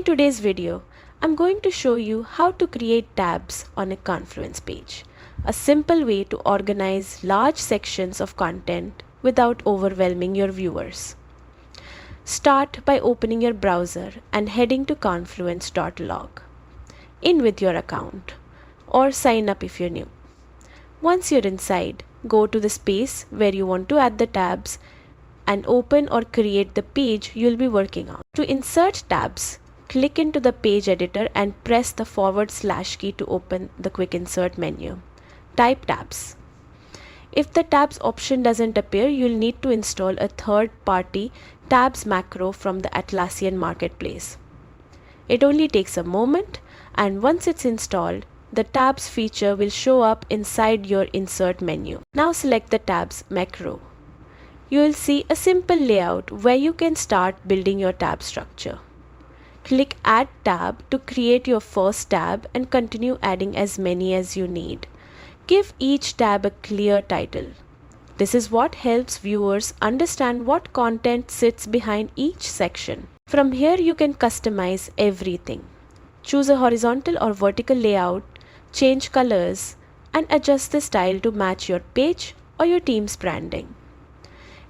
In today's video, I'm going to show you how to create tabs on a Confluence page, a simple way to organize large sections of content without overwhelming your viewers. Start by opening your browser and heading to confluence.log. In with your account, or sign up if you're new. Once you're inside, go to the space where you want to add the tabs and open or create the page you'll be working on. To insert tabs, click into the page editor and press the / key to open the quick insert menu. Type tabs. If the tabs option doesn't appear, you'll need to install a third-party tabs macro from the Atlassian marketplace. It only takes a moment, and once it's installed, the tabs feature will show up inside your insert menu. Now select the tabs macro. You will see a simple layout where you can start building your tab structure. Click Add Tab to create your first tab and continue adding as many as you need. Give each tab a clear title. This is what helps viewers understand what content sits behind each section. From here you can customize everything. Choose a horizontal or vertical layout, change colors, and adjust the style to match your page or your team's branding.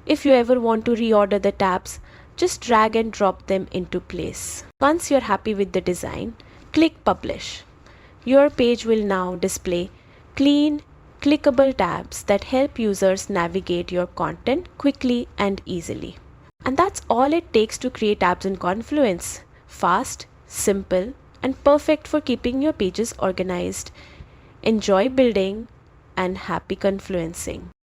If you ever want to reorder the tabs, just drag and drop them into place. Once you're happy with the design, click Publish. Your page will now display clean, clickable tabs that help users navigate your content quickly and easily. And that's all it takes to create tabs in Confluence. Fast, simple, and perfect for keeping your pages organized. Enjoy building and happy confluencing.